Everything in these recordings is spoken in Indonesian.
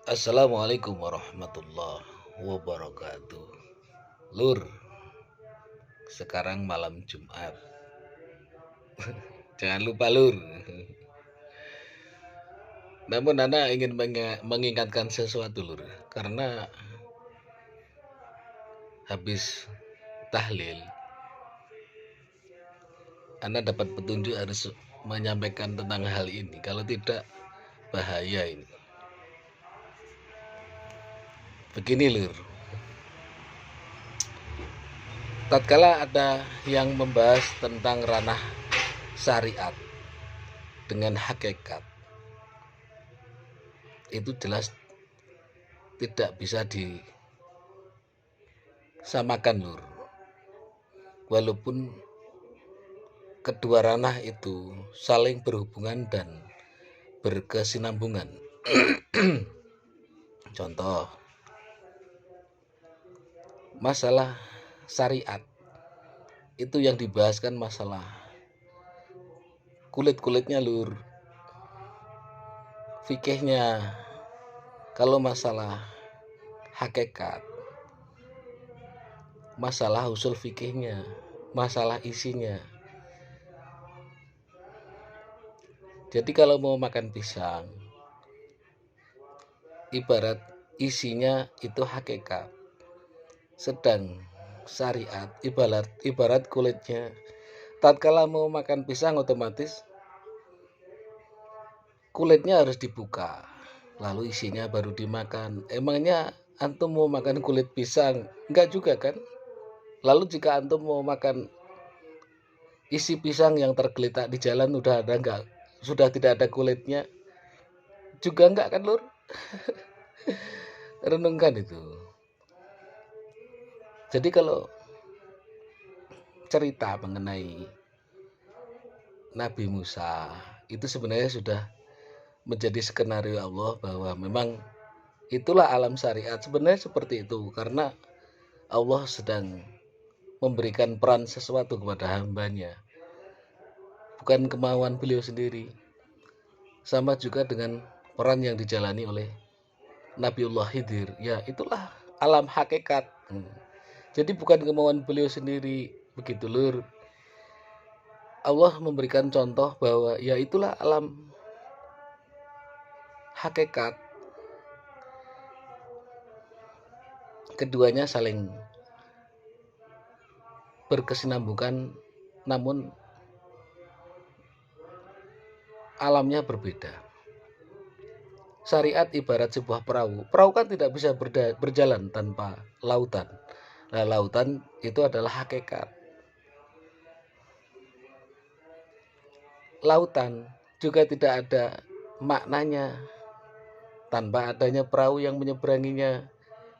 Assalamualaikum warahmatullahi wabarakatuh. Lur, sekarang malam Jumat. Jangan lupa lur. Namun Nana ingin mengingatkan sesuatu lur. Karena habis tahlil, Anda dapat petunjuk harus menyampaikan tentang hal ini. Kalau tidak, bahaya ini. Begini lur. Tatkala ada yang membahas tentang ranah syariat dengan hakikat, itu jelas tidak bisa disamakan lur. Walaupun kedua ranah itu saling berhubungan dan berkesinambungan. Contoh, masalah syariat itu yang dibahaskan masalah kulit-kulitnya lur, fikihnya. Kalau masalah hakikat, masalah usul fikihnya, masalah isinya. Jadi kalau mau makan pisang, ibarat isinya itu hakikat, sedang syariat ibarat kulitnya. Tatkala mau makan pisang, otomatis kulitnya harus dibuka, lalu isinya baru dimakan. Emangnya antum mau makan kulit pisang? Enggak juga kan? Lalu jika antum mau makan isi pisang yang tergeletak di jalan sudah tidak ada kulitnya, juga enggak kan lur? Renungkan itu. Jadi kalau cerita mengenai Nabi Musa itu sebenarnya sudah menjadi skenario Allah bahwa memang itulah alam syariat. Sebenarnya seperti itu, karena Allah sedang memberikan peran sesuatu kepada hambanya, bukan kemauan beliau sendiri. Sama juga dengan peran yang dijalani oleh Nabiullah Khidir, ya itulah alam hakikat. Jadi bukan kemauan beliau sendiri, begitu lur. Allah memberikan contoh bahwa ya itulah alam hakikat. Keduanya saling berkesinambungan, namun alamnya berbeda. Syariat ibarat sebuah perahu. Perahu kan tidak bisa berjalan tanpa lautan. Nah, lautan itu adalah hakikat. Lautan juga tidak ada maknanya tanpa adanya perahu yang menyeberanginya.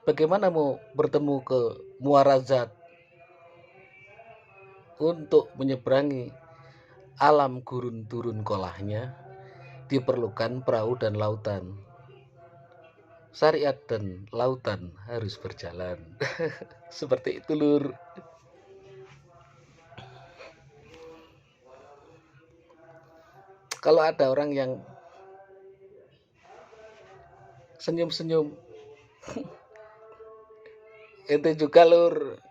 Bagaimana mau bertemu ke muara zat? Untuk menyeberangi alam gurun turun kolahnya diperlukan perahu dan lautan. Syariat dan lautan harus berjalan. Seperti itu lur. Kalau ada orang yang senyum-senyum, itu juga lur,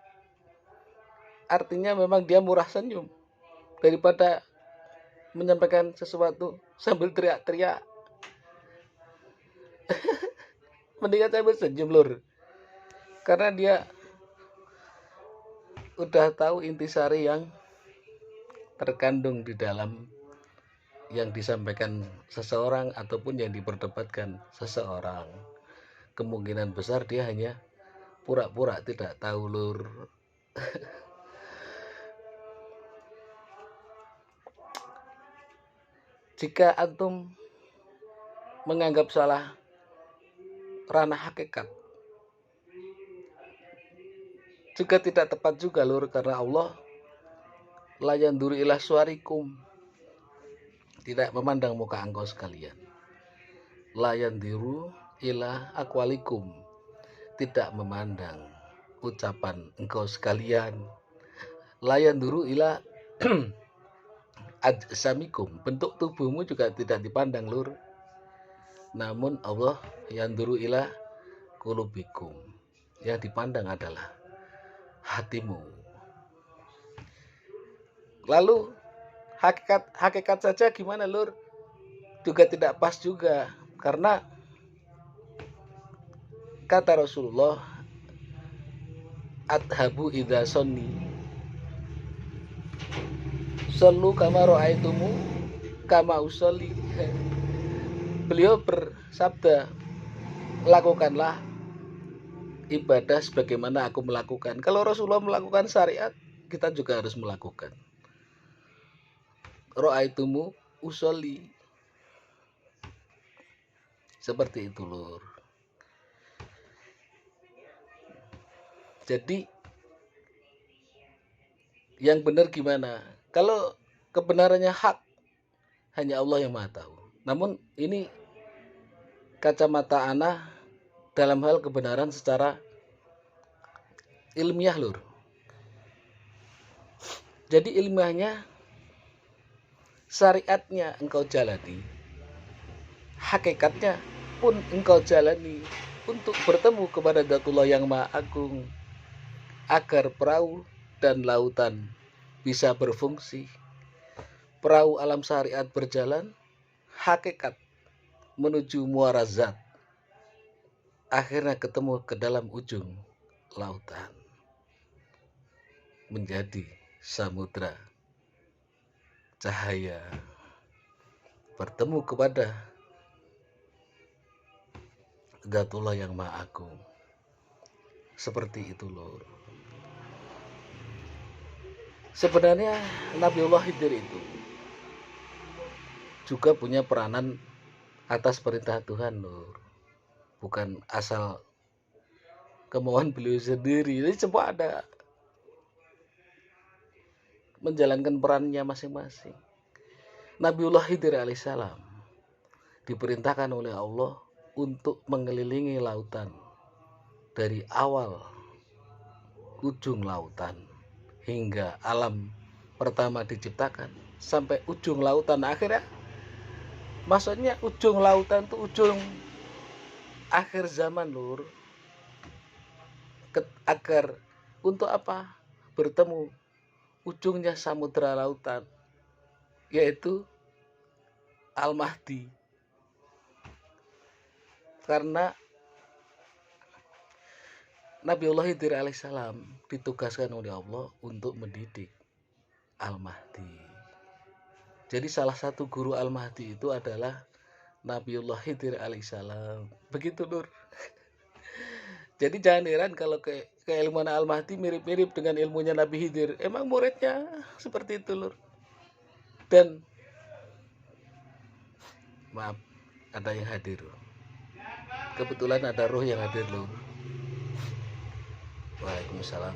artinya memang dia murah senyum. Daripada menyampaikan sesuatu sambil teriak-teriak, mendingan sambil senyum lur. Karena dia udah tahu intisari yang terkandung di dalam yang disampaikan seseorang ataupun yang diperdebatkan seseorang. Kemungkinan besar dia hanya pura-pura tidak tahu lur. Jika antum menganggap salah ranah hakikat, juga tidak tepat juga lur, karena Allah la yanduru ila suwarikum, tidak memandang muka engkau sekalian. La yandiru ila aqwalikum, tidak memandang ucapan engkau sekalian. La yanduru ila ajsamikum, bentuk tubuhmu juga tidak dipandang lur. namun Allah yanduru ila qulubikum, yang dipandang adalah hatimu. Lalu hakikat saja gimana lur? Juga tidak pas juga, karena kata Rasulullah, adhabu idza sonni sallu kama ra'aitumu kama usolli. Beliau bersabda, lakukanlah ibadah sebagaimana aku melakukan. Kalau Rasulullah melakukan syariat, kita juga harus melakukan. Ra'aitumu usolli, seperti itu lur. Jadi yang benar gimana? Kalau kebenarannya hak, hanya Allah yang maha tahu. Namun ini kacamata ana dalam hal kebenaran secara ilmiah lur. Jadi ilmiahnya, syariatnya engkau jalani, hakikatnya pun engkau jalani untuk bertemu kepada Dzatullah yang Maha Agung, agar perahu dan lautan bisa berfungsi. Perahu alam syariat berjalan, hakikat menuju muara zat, akhirnya ketemu ke dalam ujung lautan, menjadi samudra cahaya, bertemu kepada Dzatullah yang Maha Agung. Seperti itu lur. Sebenarnya Nabiullah Khidir itu juga punya peranan atas perintah Tuhan lur. Bukan asal kemauan beliau sendiri. Jadi semua ada menjalankan perannya masing-masing. Nabiullah Khidir alaihissalam diperintahkan oleh Allah untuk mengelilingi lautan dari awal ujung lautan hingga alam pertama diciptakan sampai ujung lautan akhirnya. Maksudnya ujung lautan itu ujung akhir zaman lur. Agar untuk apa? Bertemu ujungnya samudra lautan, yaitu Al-Mahdi. Karena Nabiullah Khidir alaihissalam ditugaskan oleh Allah untuk mendidik Al-Mahdi. Jadi salah satu guru Al-Mahdi itu adalah Nabiullah Khidir alaihissalam. Begitu lur. Jadi jangan heran kalau keilmuan Al-Mahdi mirip-mirip dengan ilmunya Nabi Khidir. Emang muridnya seperti itu lur. Dan maaf, ada yang hadir. Kebetulan ada roh yang hadir lur. Waalaikumsalam.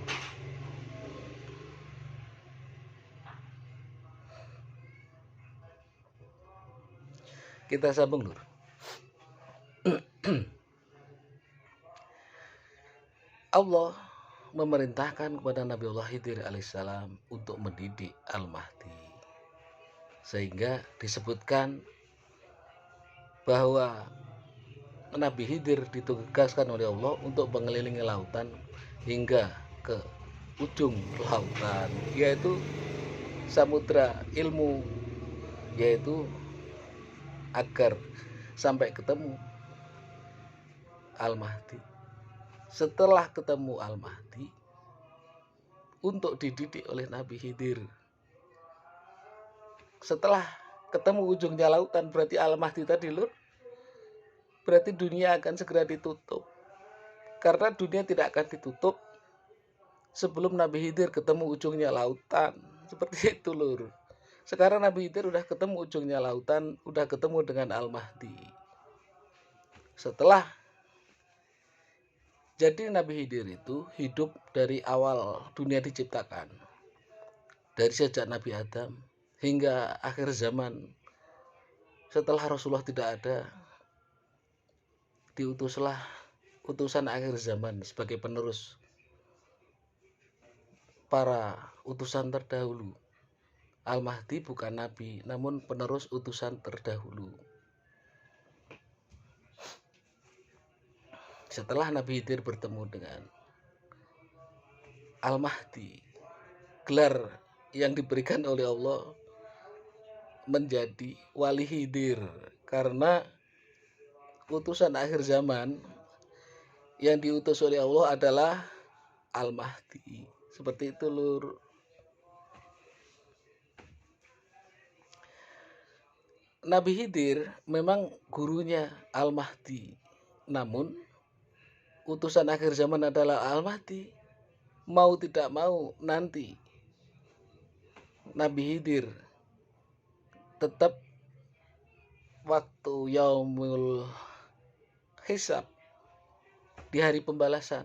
Kita sambung lur. Allah memerintahkan kepada Nabiullah Khidir alaihissalam untuk mendidik Al-Mahdi, sehingga disebutkan bahwa Nabi Khidir ditugaskan oleh Allah untuk mengelilingi lautan hingga ke ujung lautan, yaitu samudra ilmu, yaitu agar sampai ketemu Al-Mahdi. Setelah ketemu Al-Mahdi, untuk dididik oleh Nabi Khidir. Setelah ketemu ujungnya lautan, berarti Al-Mahdi tadi lur, berarti dunia akan segera ditutup. Karena dunia tidak akan ditutup sebelum Nabi Khidir ketemu ujungnya lautan. Seperti itu lur. Sekarang Nabi Khidir udah ketemu ujungnya lautan, udah ketemu dengan Al-Mahdi. Setelah, jadi Nabi Khidir itu hidup dari awal dunia diciptakan, dari sejak Nabi Adam hingga akhir zaman. Setelah Rasulullah tidak ada, diutuslah utusan akhir zaman sebagai penerus para utusan terdahulu. Al-Mahdi bukan nabi, namun penerus utusan terdahulu. setelah Nabi Khidir bertemu dengan Al-Mahdi, gelar yang diberikan oleh Allah menjadi wali Khidir, karena utusan akhir zaman yang diutus oleh Allah adalah Al-Mahdi. Seperti itu, Lur. Nabi Khidir memang gurunya Al-Mahdi, namun utusan akhir zaman adalah Al-Mahdi. Mau tidak mau nanti Nabi Khidir tetap waktu yaumul hisab, di hari pembalasan,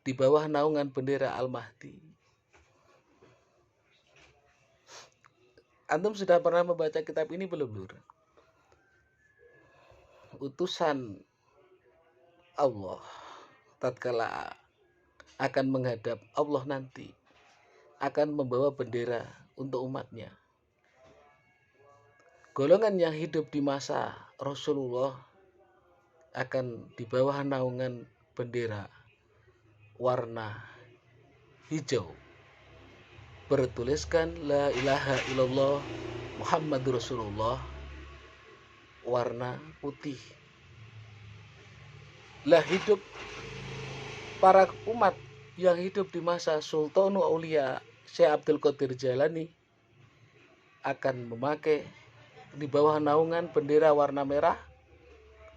di bawah naungan bendera Al-Mahdi. Antum sudah pernah membaca kitab ini belum, Lur? Utusan Allah tatkala akan menghadap Allah nanti akan membawa bendera untuk umatnya. Golongan yang hidup di masa Rasulullah akan di bawah naungan bendera warna hijau bertuliskan La ilaha illallah Muhammadur Rasulullah warna putih. Lah hidup para umat yang hidup di masa Sultanul Aulia Syekh Abdul Qadir Jailani akan memakai di bawah naungan bendera warna merah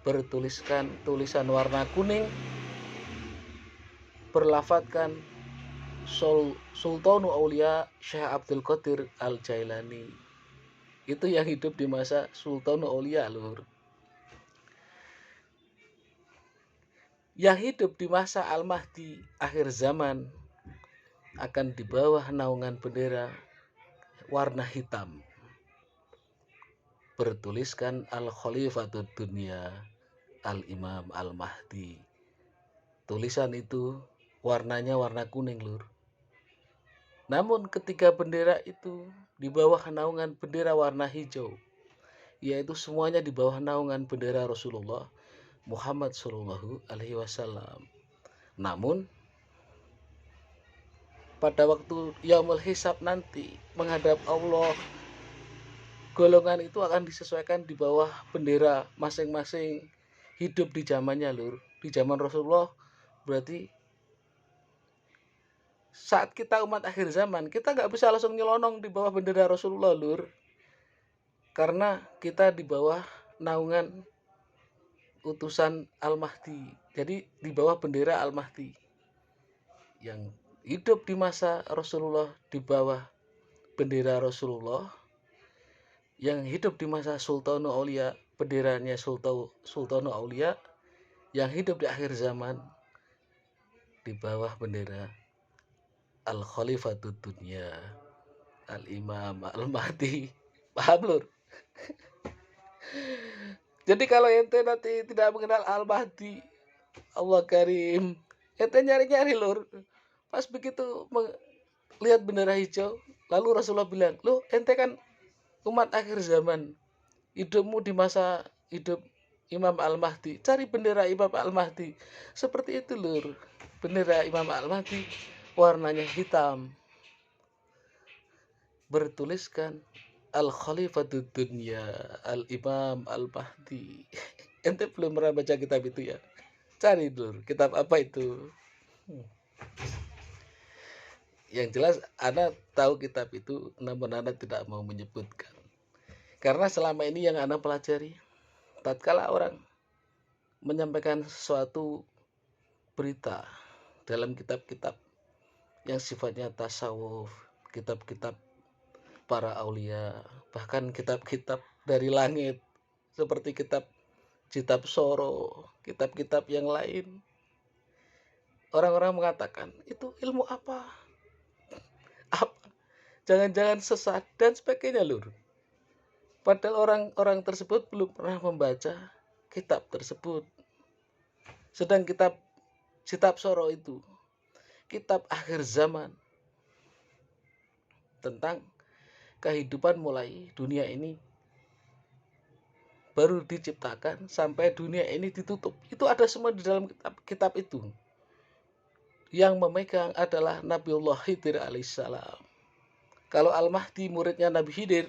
bertuliskan tulisan warna kuning berlafatkan Sultanul Aulia Syekh Abdul Qadir Al Jailani. Itu yang hidup di masa Sultanul Aulia, Lur. Yang hidup di masa Al-Mahdi akhir zaman akan di bawah naungan bendera warna hitam bertuliskan Al-Khalifatud Dunya Al-Imam Al-Mahdi. Tulisan itu warnanya warna kuning, Lur. Namun ketika bendera itu di bawah naungan bendera warna hijau, yaitu semuanya di bawah naungan bendera Rasulullah Muhammad Shallallahu Alaihi Wasallam. Namun pada waktu yaumul hisab nanti menghadap Allah, golongan itu akan disesuaikan di bawah bendera masing-masing hidup di zamannya, Lur. Di zaman Rasulullah berarti saat kita umat akhir zaman, kita nggak bisa langsung nyelonong di bawah bendera Rasulullah, Lur. Karena kita di bawah naungan utusan Al-Mahdi. Jadi di bawah bendera Al-Mahdi. Yang hidup di masa Rasulullah di bawah bendera Rasulullah. Yang hidup di masa Sultanul Aulia, benderanya Sultanul Aulia. Yang hidup di akhir zaman di bawah bendera Al-Khalifatud Dunya Al-Imam Al-Mahdi. Paham, Lur? Jadi kalau ente nanti tidak mengenal Al-Mahdi, Allah Karim, ente nyari-nyari, Lur. Pas begitu lihat bendera hijau, lalu Rasulullah bilang, "Loh, ente kan umat akhir zaman. Hidupmu di masa hidup Imam Al-Mahdi. Cari bendera Imam Al-Mahdi." Seperti itu, Lur. Bendera Imam Al-Mahdi warnanya hitam. Bertuliskan Al-Khalifatud Dunya Al-Imam Al-Mahdi. Ente belum pernah baca kitab itu ya? Cari dulu kitab apa itu. Yang jelas Ana tahu kitab itu, namun Ana tidak mau menyebutkan. Karena selama ini yang Ana pelajari, tatkala orang menyampaikan suatu berita dalam kitab-kitab yang sifatnya tasawuf, kitab-kitab para aulia, bahkan kitab-kitab dari langit seperti kitab Soro, kitab-kitab yang lain, orang-orang mengatakan itu ilmu apa? Jangan-jangan sesat dan sebagainya, Lur. Padahal orang-orang tersebut belum pernah membaca kitab tersebut. Sedang kitab Soro itu kitab akhir zaman tentang kehidupan mulai dunia ini baru diciptakan sampai dunia ini ditutup. Itu ada semua di dalam kitab itu. Yang memegang adalah Nabiullah Khidir alaihissalam. Kalau Al-Mahdi muridnya Nabi Khidir,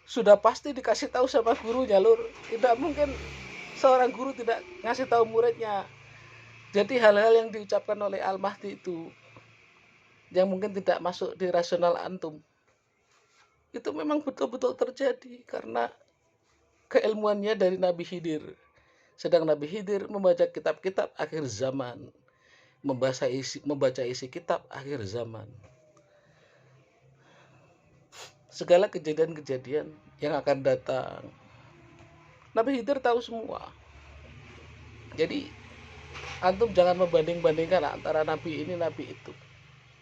sudah pasti dikasih tahu sama gurunya, Lur. Tidak mungkin seorang guru tidak ngasih tahu muridnya. Jadi hal-hal yang diucapkan oleh Al-Mahdi itu yang mungkin tidak masuk di rasional antum, itu memang betul-betul terjadi karena keilmuannya dari Nabi Khidir. Sedang Nabi Khidir membaca kitab-kitab akhir zaman, membaca isi kitab akhir zaman. Segala kejadian-kejadian yang akan datang, Nabi Khidir tahu semua. Jadi antum jangan membanding-bandingkan antara nabi ini, nabi itu.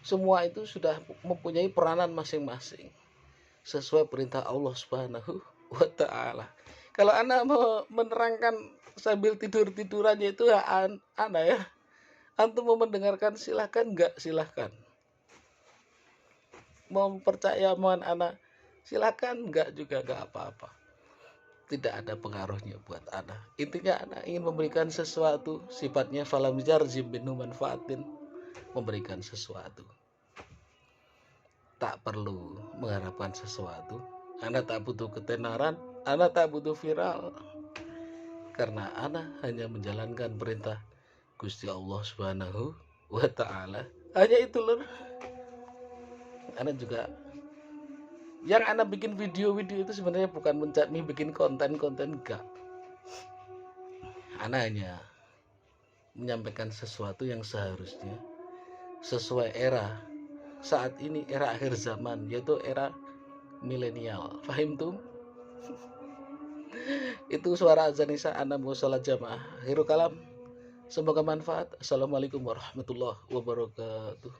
Semua itu sudah mempunyai peranan masing-masing sesuai perintah Allah Subhanahu wa taala. Kalau Anda mau menerangkan sambil tidur-tidurannya itu ya Anda ya. Antum mau mendengarkan silahkan, enggak silahkan. Mau percaya omongan Anda silahkan, enggak juga enggak apa-apa. Tidak ada pengaruhnya buat Anda. Intinya Anda ingin memberikan sesuatu, sifatnya falam jarzim binu manfaatin, memberikan sesuatu. Tak perlu mengharapkan sesuatu. Anda tak butuh ketenaran, Anda tak butuh viral. Karena Anda hanya menjalankan perintah Gusti Allah Subhanahu wa taala. Hanya itu loh. Anda juga yang Anda bikin video-video itu sebenarnya bukan mencari bikin konten-konten, enggak. Anda hanya menyampaikan sesuatu yang seharusnya sesuai era saat ini, era akhir zaman, yaitu era milenial. Fahim tuh? Itu suara azan Isya. Anda mau sholat jamaah. Akhirul kalam, semoga manfaat. Assalamualaikum warahmatullahi wabarakatuh.